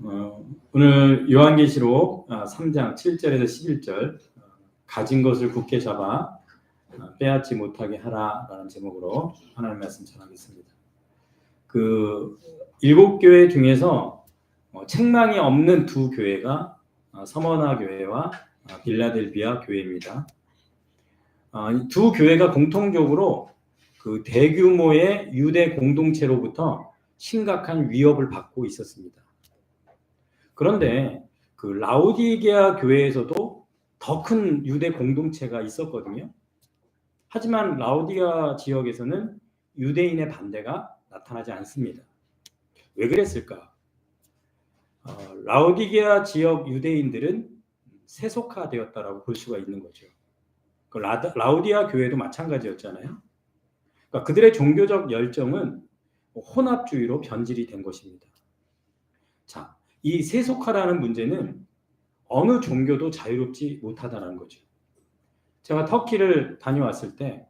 오늘 요한계시록 3장 7절에서 11절 가진 것을 굳게 잡아 빼앗지 못하게 하라라는 제목으로 하나님의 말씀 전하겠습니다. 그 7교회 중에서 책망이 없는 두 교회가 서머나 교회와 빌라델비아 교회입니다. 두 교회가 공통적으로 그 대규모의 유대 공동체로부터 심각한 위협을 받고 있었습니다. 그런데 그 라오디게아 교회에서도 더 큰 유대 공동체가 있었거든요. 하지만 라오디게아 지역에서는 유대인의 반대가 나타나지 않습니다. 왜 그랬을까? 라오디게아 지역 유대인들은 세속화되었다라고 볼 수가 있는 거죠. 라오디게아 교회도 마찬가지였잖아요. 그러니까 그들의 종교적 열정은 혼합주의로 변질이 된 것입니다. 자, 이 세속화라는 문제는 어느 종교도 자유롭지 못하다는 거죠. 제가 터키를 다녀왔을 때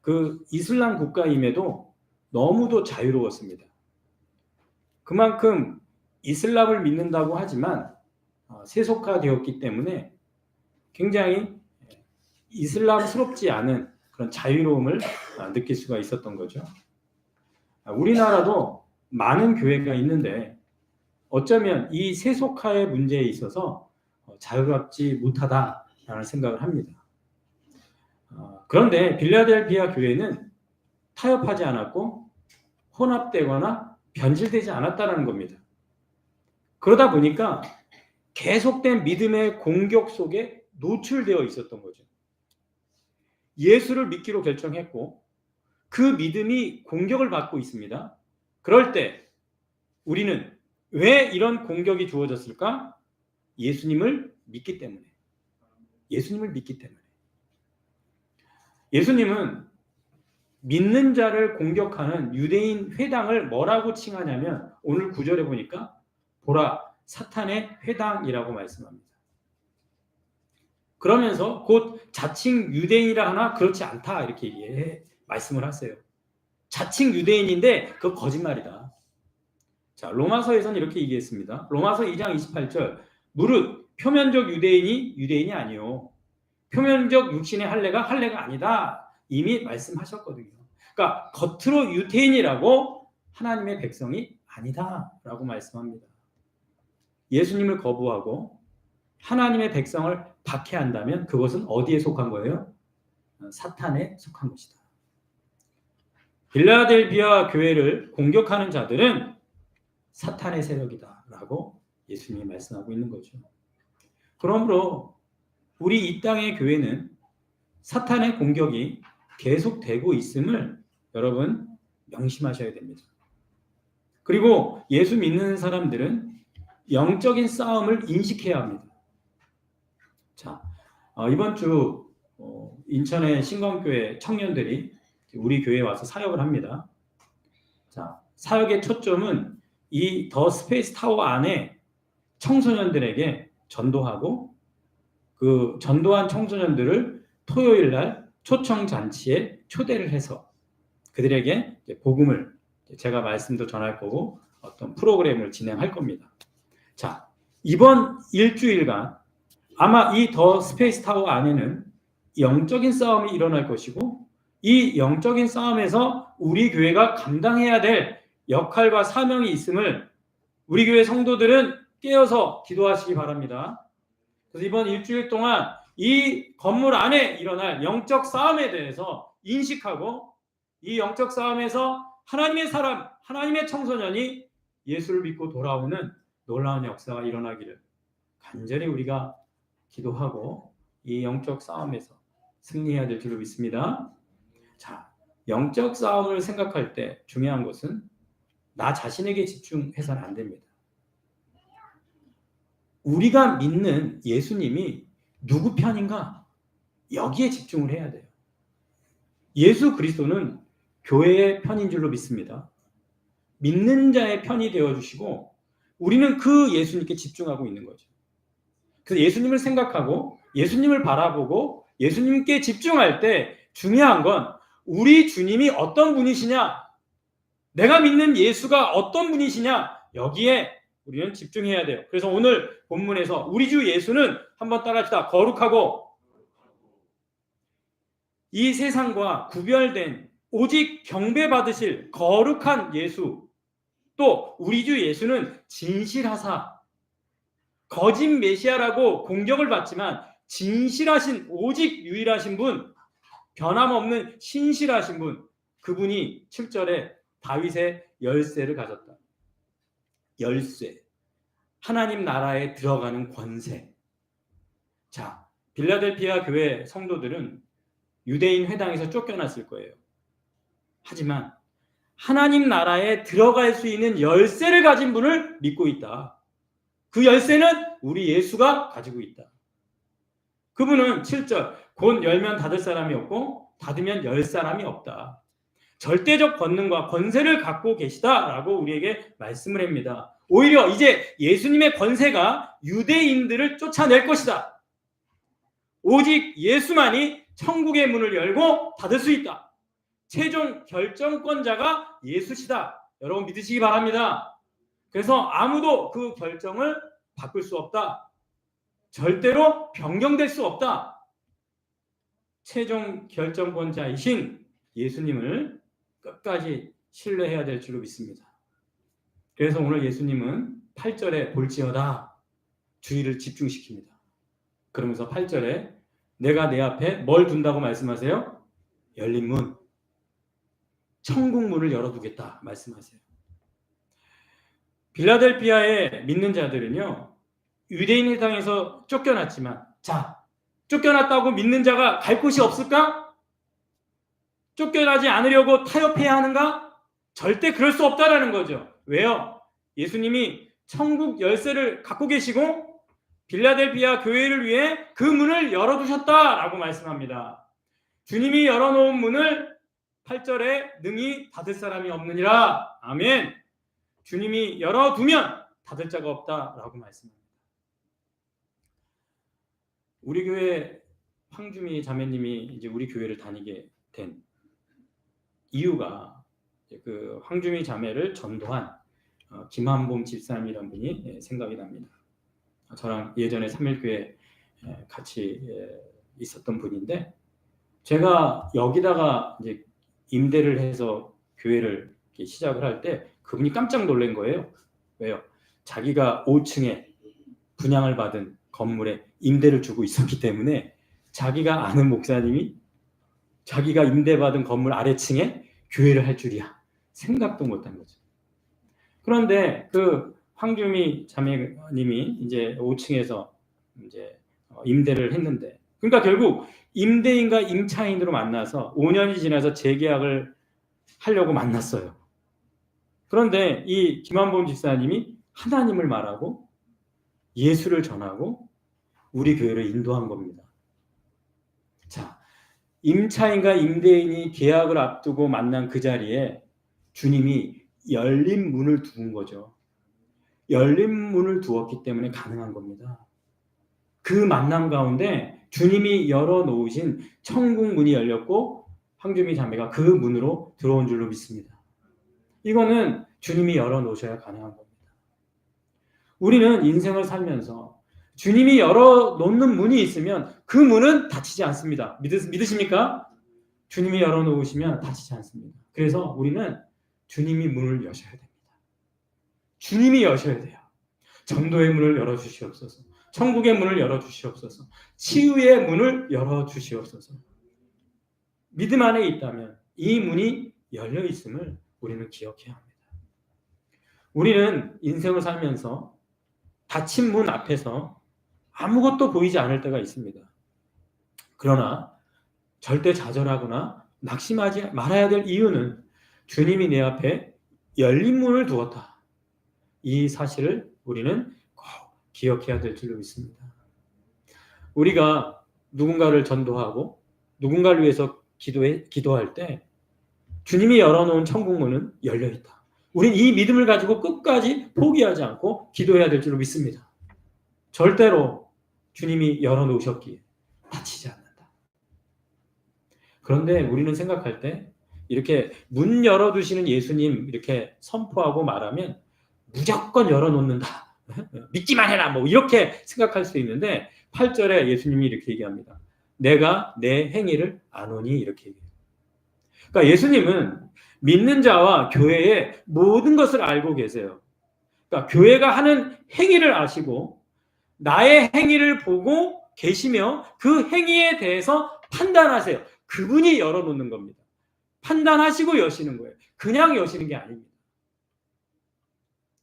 그 이슬람 국가임에도 너무도 자유로웠습니다. 그만큼 이슬람을 믿는다고 하지만 세속화되었기 때문에 굉장히 이슬람스럽지 않은 그런 자유로움을 느낄 수가 있었던 거죠. 우리나라도 많은 교회가 있는데 어쩌면 이 세속화의 문제에 있어서 자유롭지 못하다라는 생각을 합니다. 그런데 빌라델비아 교회는 타협하지 않았고 혼합되거나 변질되지 않았다는 겁니다. 그러다 보니까 계속된 믿음의 공격 속에 노출되어 있었던 거죠. 예수를 믿기로 결정했고 그 믿음이 공격을 받고 있습니다. 그럴 때 우리는 왜 이런 공격이 주어졌을까? 예수님을 믿기 때문에. 예수님을 믿기 때문에. 예수님은 믿는 자를 공격하는 유대인 회당을 뭐라고 칭하냐면 오늘 9절에 보니까 보라 사탄의 회당이라고 말씀합니다. 그러면서 곧 자칭 유대인이라 하나 그렇지 않다 이렇게 말씀을 하세요. 자칭 유대인인데 그거 거짓말이다. 자, 로마서에서는 이렇게 얘기했습니다. 로마서 2장 28절 무릇 표면적 유대인이 아니요 표면적 육신의 할례가 아니다. 이미 말씀하셨거든요. 그러니까 겉으로 유대인이라고 하나님의 백성이 아니다라고 말씀합니다. 예수님을 거부하고 하나님의 백성을 박해한다면 그것은 어디에 속한 거예요? 사탄에 속한 것이다. 빌라델비아 교회를 공격하는 자들은 사탄의 세력이다라고 예수님이 말씀하고 있는 거죠. 그러므로 우리 이 땅의 교회는 사탄의 공격이 계속되고 있음을 여러분 명심하셔야 됩니다. 그리고 예수 믿는 사람들은 영적인 싸움을 인식해야 합니다. 자, 이번 주 인천의 신광교회 청년들이 우리 교회에 와서 사역을 합니다. 자, 사역의 초점은 이 더 스페이스 타워 안에 청소년들에게 전도하고 그 전도한 청소년들을 토요일 날 초청 잔치에 초대를 해서 그들에게 복음을 제가 말씀도 전할 거고 어떤 프로그램을 진행할 겁니다. 자, 이번 일주일간 아마 이 더 스페이스 타워 안에는 영적인 싸움이 일어날 것이고 이 영적인 싸움에서 우리 교회가 감당해야 될 역할과 사명이 있음을 우리 교회 성도들은 깨어서 기도하시기 바랍니다. 그래서 이번 일주일 동안 이 건물 안에 일어날 영적 싸움에 대해서 인식하고 이 영적 싸움에서 하나님의 사람, 하나님의 청소년이 예수를 믿고 돌아오는 놀라운 역사가 일어나기를 간절히 우리가 기도하고 이 영적 싸움에서 승리해야 될 줄로 믿습니다. 자, 영적 싸움을 생각할 때 중요한 것은 나 자신에게 집중해서는 안 됩니다. 우리가 믿는 예수님이 누구 편인가? 여기에 집중을 해야 돼요. 예수 그리스도는 교회의 편인 줄로 믿습니다. 믿는 자의 편이 되어주시고 우리는 그 예수님께 집중하고 있는 거죠. 그래서 예수님을 생각하고 예수님을 바라보고 예수님께 집중할 때 중요한 건 우리 주님이 어떤 분이시냐, 내가 믿는 예수가 어떤 분이시냐, 여기에 우리는 집중해야 돼요. 그래서 오늘 본문에서 우리 주 예수는 한번 따라합시다. 거룩하고 이 세상과 구별된 오직 경배받으실 거룩한 예수, 또 우리 주 예수는 진실하사 거짓 메시아라고 공격을 받지만 진실하신 오직 유일하신 분, 변함없는 신실하신 분, 그분이 7절에 다윗의 열쇠를 가졌다. 열쇠, 하나님 나라에 들어가는 권세. 자, 빌라델피아 교회 성도들은 유대인 회당에서 쫓겨났을 거예요. 하지만 하나님 나라에 들어갈 수 있는 열쇠를 가진 분을 믿고 있다. 그 열쇠는 우리 예수가 가지고 있다. 그분은 7절, 곧 열면 닫을 사람이 없고 닫으면 열 사람이 없다. 절대적 권능과 권세를 갖고 계시다라고 우리에게 말씀을 합니다. 오히려 이제 예수님의 권세가 유대인들을 쫓아낼 것이다. 오직 예수만이 천국의 문을 열고 닫을 수 있다. 최종 결정권자가 예수시다. 여러분 믿으시기 바랍니다. 그래서 아무도 그 결정을 바꿀 수 없다. 절대로 변경될 수 없다. 최종 결정권자이신 예수님을 끝까지 신뢰해야 될 줄로 믿습니다. 그래서 오늘 예수님은 8절에 볼지어다 주의를 집중시킵니다. 그러면서 8절에 내가 내 앞에 뭘 둔다고 말씀하세요? 열린 문, 천국 문을 열어두겠다 말씀하세요. 빌라델피아의 믿는 자들은요, 유대인 회당에서 쫓겨났지만, 자, 쫓겨났다고 믿는 자가 갈 곳이 없을까? 쫓겨나지 않으려고 타협해야 하는가? 절대 그럴 수 없다라는 거죠. 왜요? 예수님이 천국 열쇠를 갖고 계시고 빌라델피아 교회를 위해 그 문을 열어두셨다라고 말씀합니다. 주님이 열어놓은 문을 8절에 능히 닫을 사람이 없느니라. 아멘. 주님이 열어두면 닫을 자가 없다라고 말씀합니다. 우리 교회 황주미 자매님이 이제 우리 교회를 다니게 된 이유가 그 황주미 자매를 전도한 김한봉 집사님이라는 분이 생각이 납니다. 저랑 예전에 3일교회 같이 있었던 분인데, 제가 여기다가 이제 임대를 해서 교회를 시작을 할 때 그분이 깜짝 놀란 거예요. 왜요? 자기가 5층에 분양을 받은 건물에 임대를 주고 있었기 때문에 자기가 아는 목사님이 자기가 임대받은 건물 아래층에 교회를 할 줄이야 생각도 못한 거죠. 그런데 그 황주미 자매님이 이제 5층에서 이제 임대를 했는데, 그러니까 결국 임대인과 임차인으로 만나서 5년이 지나서 재계약을 하려고 만났어요. 그런데 이 김한봉 집사님이 하나님을 말하고 예수를 전하고 우리 교회를 인도한 겁니다. 자, 임차인과 임대인이 계약을 앞두고 만난 그 자리에 주님이 열린 문을 두은 거죠. 열린 문을 두었기 때문에 가능한 겁니다. 그 만남 가운데 주님이 열어놓으신 천국 문이 열렸고 황주미 자매가 그 문으로 들어온 줄로 믿습니다. 이거는 주님이 열어놓으셔야 가능한 겁니다. 우리는 인생을 살면서 주님이 열어놓는 문이 있으면 그 문은 닫히지 않습니다. 믿으십니까? 주님이 열어놓으시면 닫히지 않습니다. 그래서 우리는 주님이 문을 여셔야 됩니다. 주님이 여셔야 돼요. 전도의 문을 열어주시옵소서. 천국의 문을 열어주시옵소서. 치유의 문을 열어주시옵소서. 믿음 안에 있다면 이 문이 열려 있음을 우리는 기억해야 합니다. 우리는 인생을 살면서 닫힌 문 앞에서 아무것도 보이지 않을 때가 있습니다. 그러나 절대 좌절하거나 낙심하지 말아야 될 이유는 주님이 내 앞에 열린 문을 두었다. 이 사실을 우리는 꼭 기억해야 될 줄로 믿습니다. 우리가 누군가를 전도하고 누군가를 위해서 기도할 때 주님이 열어놓은 천국문은 열려있다. 우리는 이 믿음을 가지고 끝까지 포기하지 않고 기도해야 될 줄로 믿습니다. 절대로 주님이 열어놓으셨기에 닫히지 않는다. 그런데 우리는 생각할 때 이렇게 문 열어두시는 예수님 이렇게 선포하고 말하면 무조건 열어놓는다. 믿기만 해라. 뭐 이렇게 생각할 수 있는데 8절에 예수님이 이렇게 얘기합니다. 내가 내 행위를 아노니 이렇게 얘기해요. 그러니까 예수님은 믿는 자와 교회의 모든 것을 알고 계세요. 그러니까 교회가 하는 행위를 아시고 나의 행위를 보고 계시며 그 행위에 대해서 판단하세요. 그분이 열어놓는 겁니다. 판단하시고 여시는 거예요. 그냥 여시는 게 아닙니다.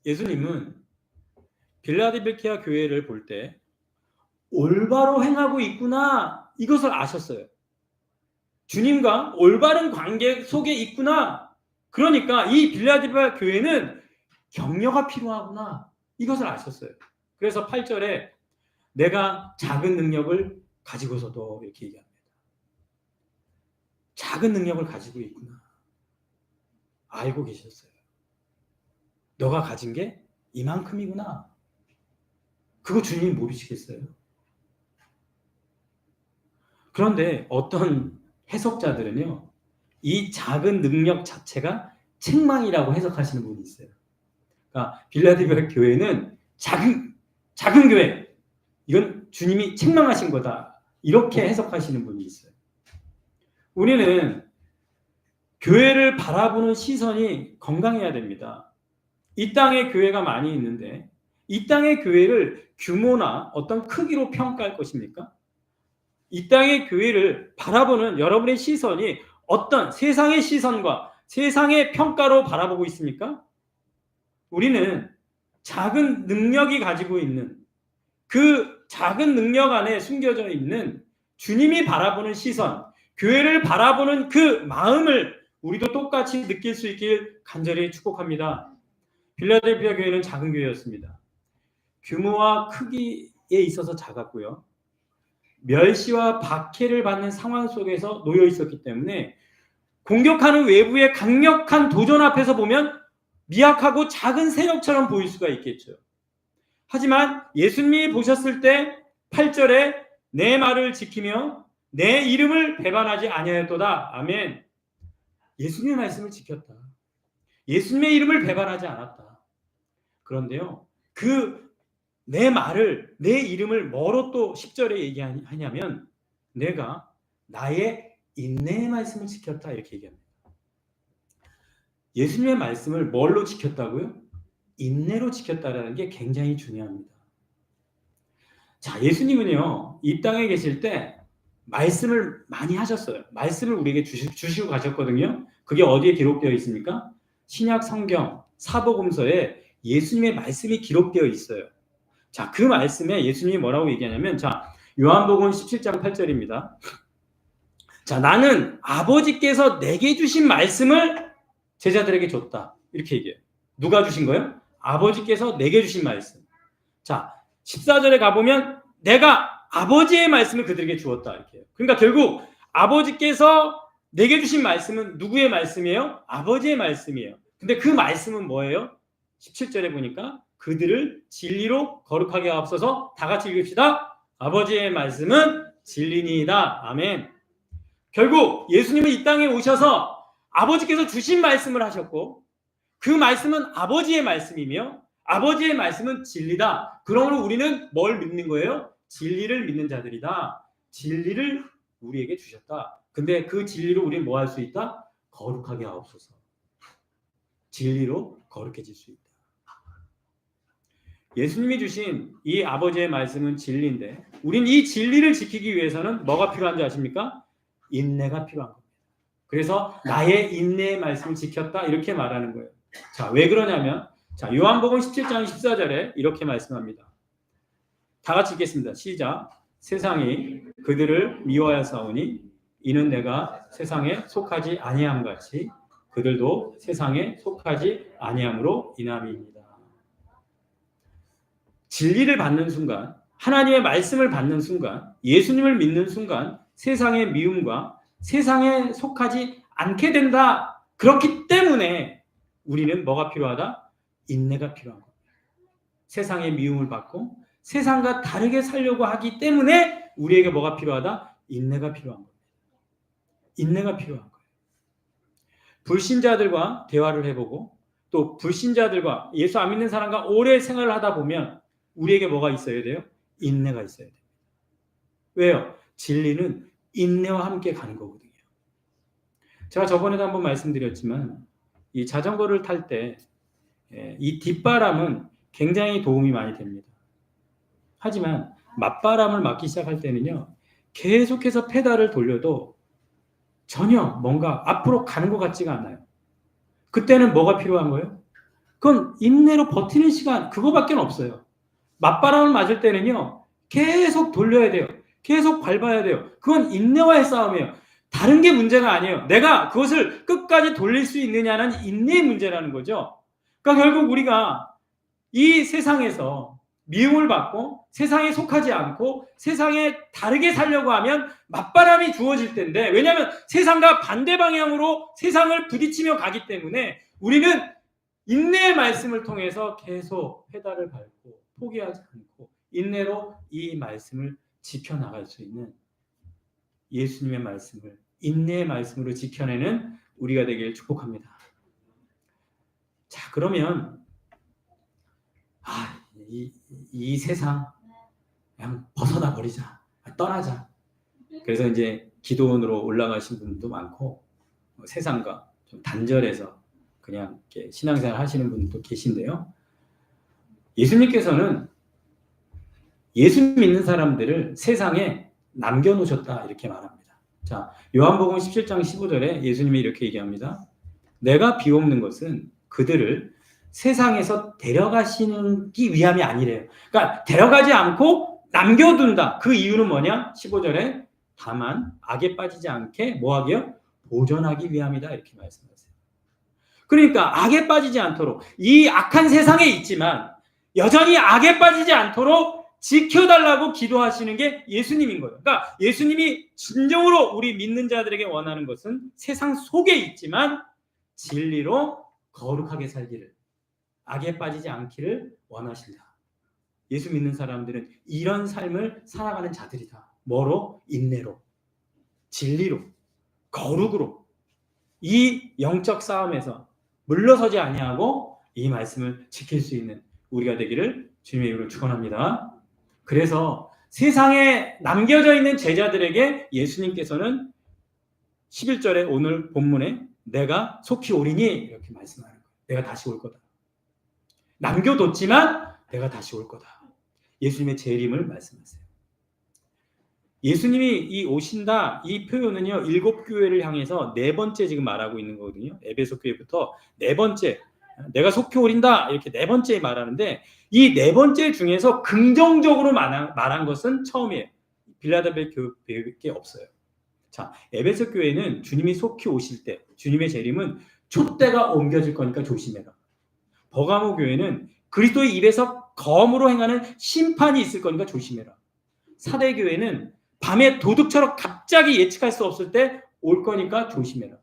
예수님은 빌라델피아 교회를 볼 때 올바로 행하고 있구나 이것을 아셨어요. 주님과 올바른 관계 속에 있구나. 그러니까 이 빌라델피아 교회는 격려가 필요하구나 이것을 아셨어요. 그래서 8절에 내가 작은 능력을 가지고서도 이렇게 얘기합니다. 작은 능력을 가지고 있구나. 알고 계셨어요. 너가 가진 게 이만큼이구나. 그거 주님이 모르시겠어요? 그런데 어떤 해석자들은요, 이 작은 능력 자체가 책망이라고 해석하시는 분이 있어요. 그러니까 빌라델피아 교회는 작은 교회, 이건 주님이 책망하신 거다. 이렇게 해석하시는 분이 있어요. 우리는 교회를 바라보는 시선이 건강해야 됩니다. 이 땅에 교회가 많이 있는데 이 땅의 교회를 규모나 어떤 크기로 평가할 것입니까? 이 땅의 교회를 바라보는 여러분의 시선이 어떤 세상의 시선과 세상의 평가로 바라보고 있습니까? 우리는 작은 능력이 가지고 있는 그 작은 능력 안에 숨겨져 있는 주님이 바라보는 시선, 교회를 바라보는 그 마음을 우리도 똑같이 느낄 수 있길 간절히 축복합니다. 빌라델피아 교회는 작은 교회였습니다. 규모와 크기에 있어서 작았고요. 멸시와 박해를 받는 상황 속에서 놓여 있었기 때문에 공격하는 외부의 강력한 도전 앞에서 보면 미약하고 작은 세력처럼 보일 수가 있겠죠. 하지만 예수님이 보셨을 때 8절에 내 말을 지키며 내 이름을 배반하지 아니하였도다. 아멘. 예수님의 말씀을 지켰다. 예수님의 이름을 배반하지 않았다. 그런데요, 내 말을, 내 이름을 뭐로 또 10절에 얘기하냐면 내가 나의 인내의 말씀을 지켰다 이렇게 얘기합니다. 예수님의 말씀을 뭘로 지켰다고요? 인내로 지켰다라는 게 굉장히 중요합니다. 자, 예수님은요, 이 땅에 계실 때 말씀을 많이 하셨어요. 말씀을 우리에게 주시고 가셨거든요. 그게 어디에 기록되어 있습니까? 신약 성경 사복음서에 예수님의 말씀이 기록되어 있어요. 자, 그 말씀에 예수님이 뭐라고 얘기하냐면, 자, 요한복음 17장 8절입니다. 자, 나는 아버지께서 내게 주신 말씀을 제자들에게 줬다. 이렇게 얘기해요. 누가 주신 거예요? 아버지께서 내게 주신 말씀. 자, 14절에 가보면 내가 아버지의 말씀을 그들에게 주었다. 이렇게 해요. 그러니까 결국 아버지께서 내게 주신 말씀은 누구의 말씀이에요? 아버지의 말씀이에요. 근데 그 말씀은 뭐예요? 17절에 보니까 그들을 진리로 거룩하게 하옵소서. 다 같이 읽읍시다. 아버지의 말씀은 진리니이다. 아멘. 결국 예수님은 이 땅에 오셔서 아버지께서 주신 말씀을 하셨고 그 말씀은 아버지의 말씀이며 아버지의 말씀은 진리다. 그러므로 우리는 뭘 믿는 거예요? 진리를 믿는 자들이다. 진리를 우리에게 주셨다. 근데 그 진리로 우리는 뭐 할 수 있다? 거룩하게 하옵소서. 진리로 거룩해질 수 있다. 예수님이 주신 이 아버지의 말씀은 진리인데 우린 이 진리를 지키기 위해서는 뭐가 필요한지 아십니까? 인내가 필요한 겁니다. 그래서 나의 인내의 말씀을 지켰다 이렇게 말하는 거예요. 자, 왜 그러냐면 자, 요한복음 17장 14절에 이렇게 말씀합니다. 다 같이 읽겠습니다. 시작. 세상이 그들을 미워하였사오니 이는 내가 세상에 속하지 아니함 같이 그들도 세상에 속하지 아니함으로 인함이니이다. 진리를 받는 순간, 하나님의 말씀을 받는 순간, 예수님을 믿는 순간 세상의 미움과 세상에 속하지 않게 된다. 그렇기 때문에 우리는 뭐가 필요하다? 인내가 필요한 겁니다. 세상의 미움을 받고 세상과 다르게 살려고 하기 때문에 우리에게 뭐가 필요하다? 인내가 필요한 겁니다. 인내가 필요한 거예요. 불신자들과 대화를 해보고 또 불신자들과 예수 안 믿는 사람과 오래 생활을 하다 보면 우리에게 뭐가 있어야 돼요? 인내가 있어야 돼요. 왜요? 진리는 인내와 함께 가는 거거든요. 제가 저번에도 한번 말씀드렸지만 이 자전거를 탈 때 이 뒷바람은 굉장히 도움이 많이 됩니다. 하지만 맞바람을 맞기 시작할 때는요, 계속해서 페달을 돌려도 전혀 뭔가 앞으로 가는 것 같지가 않아요. 그때는 뭐가 필요한 거예요? 그건 인내로 버티는 시간, 그거밖에 없어요. 맞바람을 맞을 때는요, 계속 돌려야 돼요. 계속 밟아야 돼요. 그건 인내와의 싸움이에요. 다른 게 문제가 아니에요. 내가 그것을 끝까지 돌릴 수 있느냐는 인내의 문제라는 거죠. 그러니까 결국 우리가 이 세상에서 미움을 받고 세상에 속하지 않고 세상에 다르게 살려고 하면 맞바람이 주어질 텐데, 왜냐하면 세상과 반대 방향으로 세상을 부딪히며 가기 때문에 우리는 인내의 말씀을 통해서 계속 페달을 밟고 포기하지 않고 인내로 이 말씀을 지켜나갈 수 있는, 예수님의 말씀을 인내의 말씀으로 지켜내는 우리가 되길 축복합니다. 자, 그러면 이 세상 그냥 벗어나 버리자, 떠나자. 그래서 이제 기도원으로 올라가신 분도 많고 세상과 좀 단절해서 그냥 이렇게 신앙생활 하시는 분도 계신데요. 예수님께서는 예수 믿는 사람들을 세상에 남겨놓으셨다 이렇게 말합니다. 자, 요한복음 17장 15절에 예수님이 이렇게 얘기합니다. 내가 비옵는 것은 그들을 세상에서 데려가시기 위함이 아니래요. 그러니까 데려가지 않고 남겨둔다. 그 이유는 뭐냐? 15절에 다만 악에 빠지지 않게 뭐하게요? 보존하기 위함이다 이렇게 말씀하세요. 그러니까 악에 빠지지 않도록, 이 악한 세상에 있지만 여전히 악에 빠지지 않도록 지켜달라고 기도하시는 게 예수님인 거예요. 그러니까 예수님이 진정으로 우리 믿는 자들에게 원하는 것은 세상 속에 있지만 진리로 거룩하게 살기를, 악에 빠지지 않기를 원하신다. 예수 믿는 사람들은 이런 삶을 살아가는 자들이다. 뭐로? 인내로, 진리로, 거룩으로 이 영적 싸움에서 물러서지 아니하고 이 말씀을 지킬 수 있는 우리가 되기를 주님의 이름으로 축원합니다. 그래서 세상에 남겨져 있는 제자들에게 예수님께서는 11절에 오늘 본문에 내가 속히 오리니 이렇게 말씀하는 거예요. 내가 다시 올 거다. 남겨뒀지만 내가 다시 올 거다. 예수님의 재림을 말씀하세요. 예수님이 이 오신다 이 표현은요, 7교회를 향해서 4번째 지금 말하고 있는 거거든요. 에베소 교회부터 4번째, 내가 속히 오린다 이렇게 4번째 말하는데, 이 4번째 중에서 긍정적으로 말한 것은 처음이에요. 빌라델피아 교회밖에 없어요. 자, 에베소 교회는 주님이 속히 오실 때, 주님의 재림은 촛대가 옮겨질 거니까 조심해라. 버가모 교회는 그리스도의 입에서 검으로 행하는 심판이 있을 거니까 조심해라. 사대 교회는 밤에 도둑처럼 갑자기 예측할 수 없을 때 올 거니까 조심해라.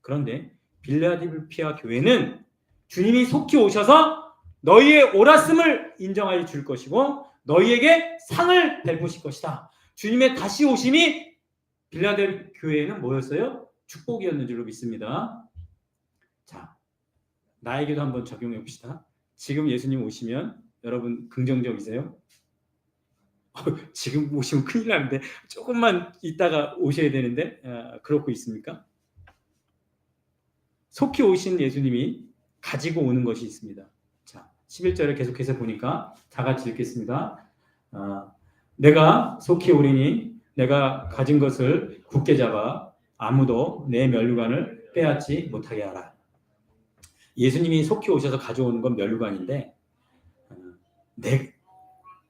그런데 빌라델피아 교회는 주님이 속히 오셔서 너희의 옳았음을 인정하여 줄 것이고 너희에게 상을 베푸실 것이다. 주님의 다시 오심이 빌라델피아 교회는 뭐였어요? 축복이었는 줄로 믿습니다. 자, 나에게도 한번 적용해 봅시다. 지금 예수님 오시면 여러분 긍정적이세요? 지금 오시면 큰일 나는데 조금만 있다가 오셔야 되는데 그렇고 있습니까? 속히 오신 예수님이 가지고 오는 것이 있습니다. 자, 11절에 계속해서 보니까 다 같이 읽겠습니다. 내가 속히 오리니 내가 가진 것을 굳게 잡아 아무도 내 면류관을 빼앗지 못하게 하라. 예수님이 속히 오셔서 가져오는 건 면류관인데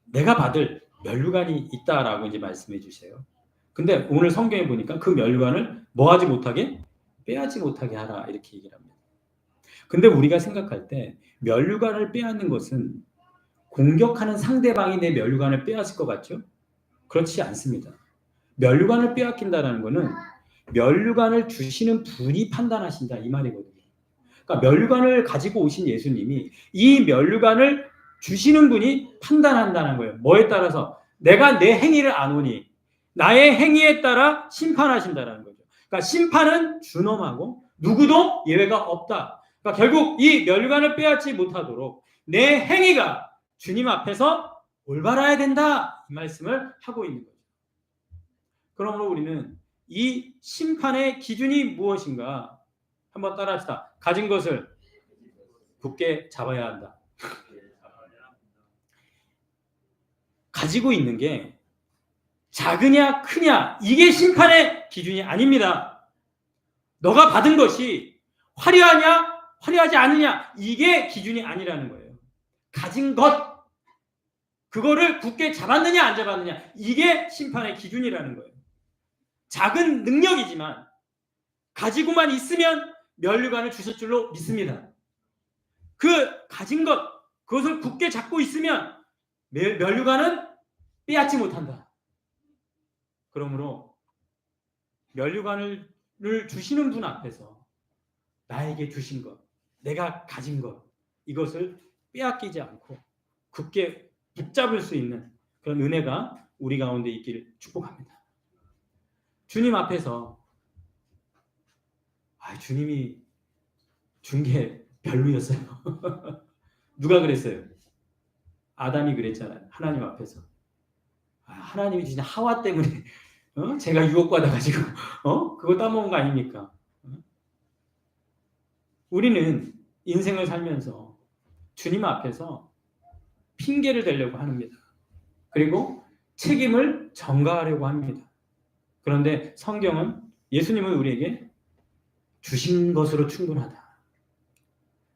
내가 받을 면류관이 있다라고 이제 말씀해 주세요. 근데 오늘 성경에 보니까 그 면류관을 뭐 하지 못하게? 빼앗지 못하게 하라 이렇게 얘기를 합니다. 근데 우리가 생각할 때 면류관을 빼앗는 것은 공격하는 상대방이 내 면류관을 빼앗을 것 같죠? 그렇지 않습니다. 면류관을 빼앗긴다는 것은 면류관을 주시는 분이 판단하신다 이 말이거든요. 그러니까 면류관을 가지고 오신 예수님이 이 면류관을 주시는 분이 판단한다는 거예요. 뭐에 따라서? 내가 내 행위를 아노니 나의 행위에 따라 심판하신다는 거죠. 그러니까 심판은 준엄하고 누구도 예외가 없다. 그러니까 결국 이 멸관을 빼앗지 못하도록 내 행위가 주님 앞에서 올바라야 된다, 이 말씀을 하고 있는 거죠. 그러므로 우리는 이 심판의 기준이 무엇인가 한번 따라합시다. 가진 것을 굳게 잡아야 한다. 가지고 있는 게 작으냐 크냐 이게 심판의 기준이 아닙니다. 너가 받은 것이 화려하냐 화려하지 않느냐 이게 기준이 아니라는 거예요. 가진 것, 그거를 굳게 잡았느냐 안 잡았느냐 이게 심판의 기준이라는 거예요. 작은 능력이지만 가지고만 있으면 면류관을 주실 줄로 믿습니다. 그 가진 것, 그것을 굳게 잡고 있으면 면류관은 빼앗지 못한다. 그러므로 면류관을 주시는 분 앞에서 나에게 주신 것, 내가 가진 것, 이것을 빼앗기지 않고 굳게 붙잡을 수 있는 그런 은혜가 우리 가운데 있기를 축복합니다. 주님 앞에서 주님이 준 게 별로였어요. 누가 그랬어요? 아담이 그랬잖아요. 하나님 앞에서. 하나님이 진짜 하와 때문에 제가 유혹받아가지고 그거 따먹은 거 아닙니까? 우리는 인생을 살면서 주님 앞에서 핑계를 대려고 합니다. 그리고 책임을 전가하려고 합니다. 그런데 성경은, 예수님은 우리에게 주신 것으로 충분하다.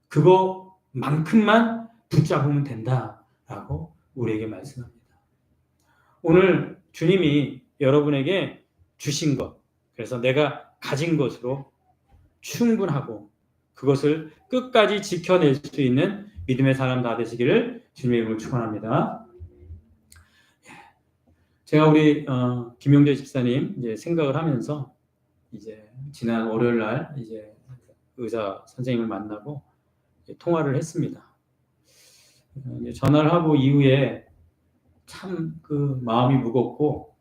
그거만큼만 붙잡으면 된다라고 우리에게 말씀합니다. 오늘 주님이 여러분에게 주신 것, 그래서 내가 가진 것으로 충분하고 그것을 끝까지 지켜낼 수 있는 믿음의 사람 다 되시기를 주님의 이름으로 축원합니다. 제가 우리 김용재 집사님 이제 생각을 하면서 이제 지난 월요일 날 이제 의사 선생님을 만나고 통화를 했습니다. 전화를 하고 이후에 참 그 마음이 무겁고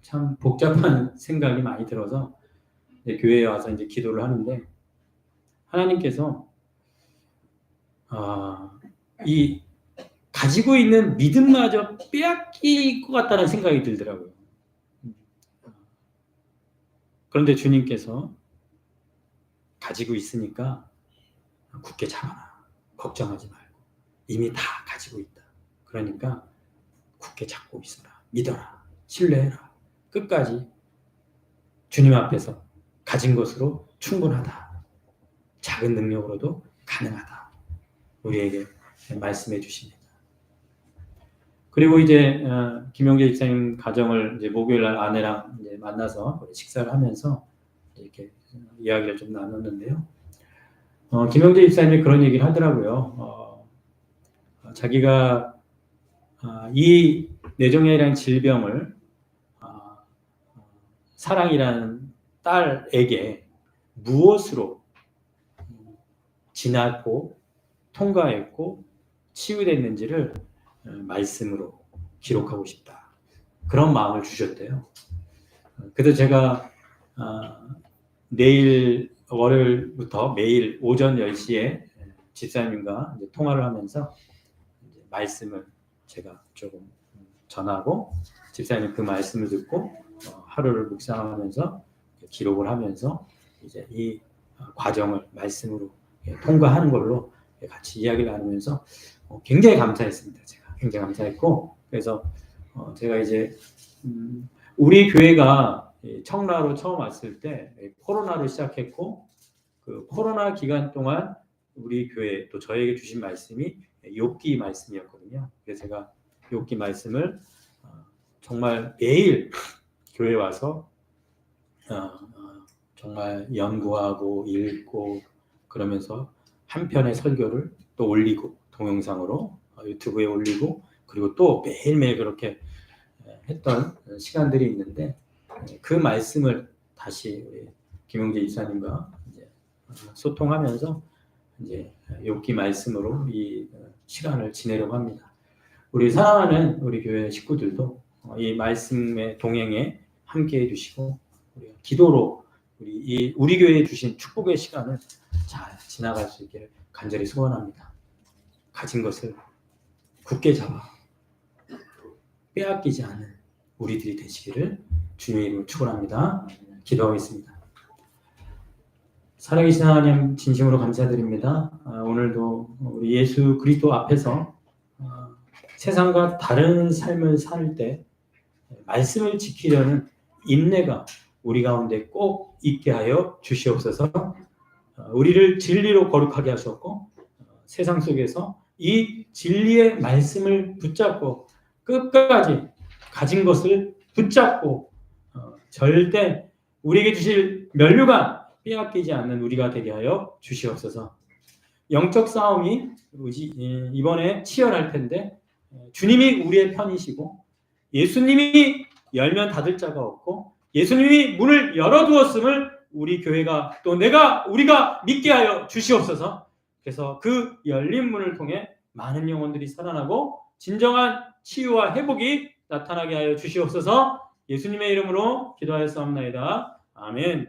참 복잡한 생각이 많이 들어서 교회에 와서 이제 기도를 하는데, 하나님께서 이 가지고 있는 믿음마저 빼앗길 것 같다는 생각이 들더라고요. 그런데 주님께서 가지고 있으니까 굳게 잡아라. 걱정하지 말고. 이미 다 가지고 있다. 그러니까 굳게 잡고 있어라. 믿어라. 신뢰해라. 끝까지 주님 앞에서 가진 것으로 충분하다. 작은 능력으로도 가능하다. 우리에게 말씀해 주십니다. 그리고 이제 김용재 집사님 가정을 이제 목요일 날 아내랑 이제 만나서 식사를 하면서 이렇게 이야기를 좀 나눴는데요. 김용재 집사님이 그런 얘기를 하더라고요. 자기가 이 뇌종양이라는 질병을 사랑이라는 딸에게 무엇으로 지났고 통과했고 치유됐는지를 말씀으로 기록하고 싶다. 그런 마음을 주셨대요. 그래서 제가 내일 월요일부터 매일 오전 10시에 집사님과 이제 통화를 하면서 이제 말씀을 제가 조금 전하고 집사님 그 말씀을 듣고 하루를 묵상하면서 기록을 하면서 이제 이 과정을 말씀으로 통과하는 걸로 같이 이야기를 나누면서 굉장히 감사했습니다. 제가 굉장히 감사했고, 그래서 제가 이제 우리 교회가 청라로 처음 왔을 때 코로나로 시작했고, 그 코로나 기간 동안 우리 교회 또 저에게 주신 말씀이 욥기 말씀이었거든요. 그래서 제가 욥기 말씀을 정말 매일 교회 와서 정말 연구하고 읽고 그러면서 한 편의 설교를 또 올리고 동영상으로 유튜브에 올리고 그리고 또 매일매일 그렇게 했던 시간들이 있는데, 그 말씀을 다시 우리 김용재 이사님과 이제 소통하면서 이제 욥기 말씀으로 이 시간을 지내려고 합니다. 우리 사랑하는 우리 교회 식구들도 이 말씀의 동행에 함께해 주시고 우리 기도로 우리 교회에 주신 축복의 시간을 잘 지나갈 수 있기를 간절히 소원합니다. 가진 것을 굳게 잡아 빼앗기지 않는 우리들이 되시기를 주님의 이름으로 축원합니다. 기도하겠습니다. 살아계신 하나님 진심으로 감사드립니다. 오늘도 우리 예수 그리스도 앞에서 세상과 다른 삶을 살 때 말씀을 지키려는 인내가 우리 가운데 꼭 있게 하여 주시옵소서. 우리를 진리로 거룩하게 하셨고 세상 속에서 이 진리의 말씀을 붙잡고 끝까지 가진 것을 붙잡고 절대 우리에게 주실 면류관 빼앗기지 않는 우리가 되게 하여 주시옵소서. 영적 싸움이 이번에 치열할 텐데 주님이 우리의 편이시고 예수님이 열면 닫을 자가 없고 예수님이 문을 열어두었음을 우리 교회가 또 우리가 믿게 하여 주시옵소서. 그래서 그 열린 문을 통해 많은 영혼들이 살아나고 진정한 치유와 회복이 나타나게 하여 주시옵소서. 예수님의 이름으로 기도하였사옵나이다. 아멘.